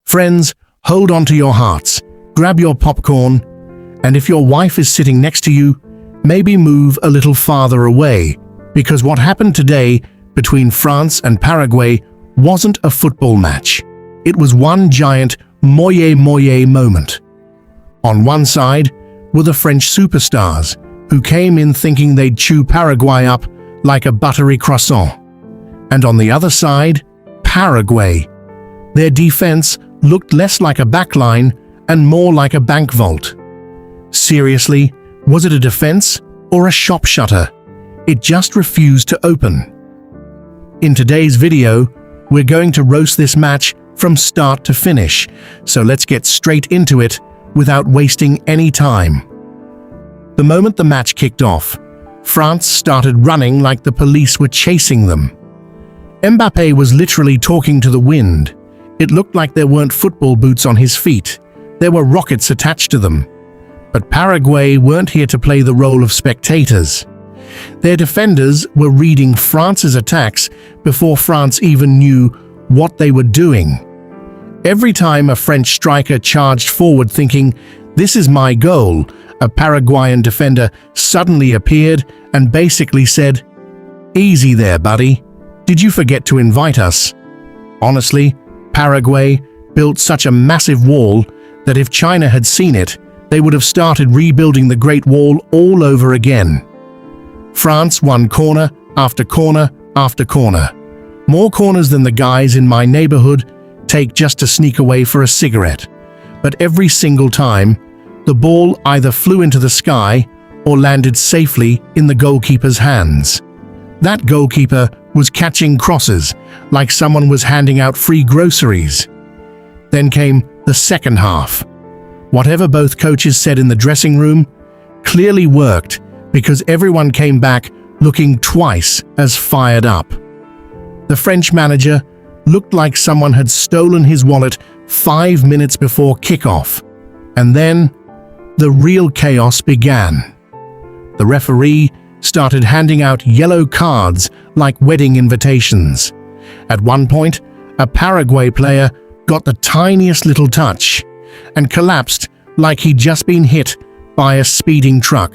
Friends, hold on to your hearts, grab your popcorn, and if your wife is sitting next to you, maybe move a little farther away, because what happened today between France and Paraguay wasn't a football match. It was one giant moye moment. On one side were the French superstars, who came in thinking they'd chew Paraguay up like a buttery croissant. And on the other side, Paraguay. Their defense looked less like a backline and more like a bank vault. Seriously, was it a defense or a shop shutter? It just refused to open. In today's video, we're going to roast this match from start to finish, so let's get straight into it without wasting any time. The moment the match kicked off, France started running like the police were chasing them. Mbappé was literally talking to the wind. It looked like there weren't football boots on his feet. There were rockets attached to them. But Paraguay weren't here to play the role of spectators. Their defenders were reading France's attacks before France even knew what they were doing. Every time a French striker charged forward thinking, "This is my goal," a Paraguayan defender suddenly appeared and basically said, "Easy there, buddy. Did you forget to invite us?" Honestly, Paraguay built such a massive wall that if China had seen it, they would have started rebuilding the Great Wall all over again. France won corner after corner after corner. More corners than the guys in my neighborhood take just to sneak away for a cigarette. But every single time, the ball either flew into the sky or landed safely in the goalkeeper's hands. That goalkeeper was catching crosses like someone was handing out free groceries. Then came the second half. Whatever both coaches said in the dressing room clearly worked because everyone came back looking twice as fired up. The French manager looked like someone had stolen his wallet 5 minutes before kickoff. And then the real chaos began. The referee started handing out yellow cards like wedding invitations. At one point, a Paraguay player got the tiniest little touch and collapsed like he'd just been hit by a speeding truck.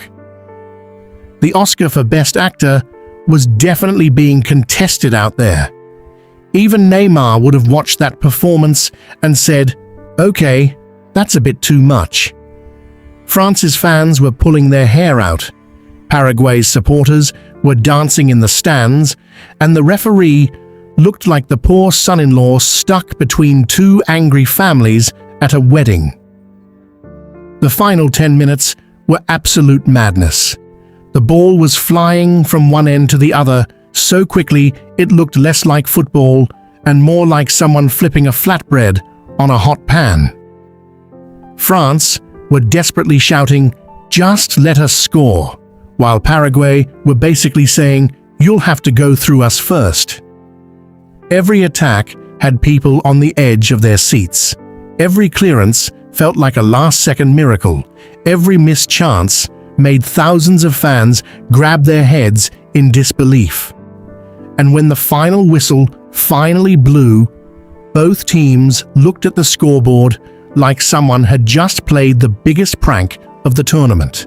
The Oscar for Best Actor was definitely being contested out there. Even Neymar would have watched that performance and said, "Okay, that's a bit too much." France's fans were pulling their hair out. Paraguay's supporters were dancing in the stands, and the referee looked like the poor son-in-law stuck between two angry families at a wedding. The final 10 minutes were absolute madness. The ball was flying from one end to the other so quickly it looked less like football and more like someone flipping a flatbread on a hot pan. France were desperately shouting, "Just let us score," while Paraguay were basically saying, "You'll have to go through us first." Every attack had people on the edge of their seats. Every clearance felt like a last-second miracle. Every missed chance made thousands of fans grab their heads in disbelief. And when the final whistle finally blew, both teams looked at the scoreboard like someone had just played the biggest prank of the tournament.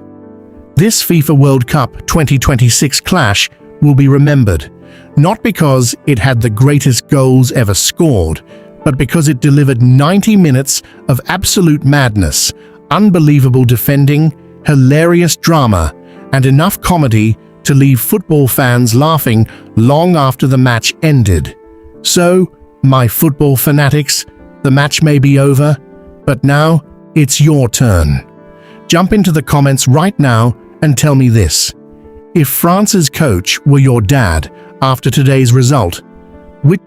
This FIFA World Cup 2026 clash will be remembered, not because it had the greatest goals ever scored, but because it delivered 90 minutes of absolute madness, unbelievable defending, hilarious drama, and enough comedy to leave football fans laughing long after the match ended. So, my football fanatics, the match may be over, but now it's your turn. Jump into the comments right now and tell me this. If France's coach were your dad after today's result, which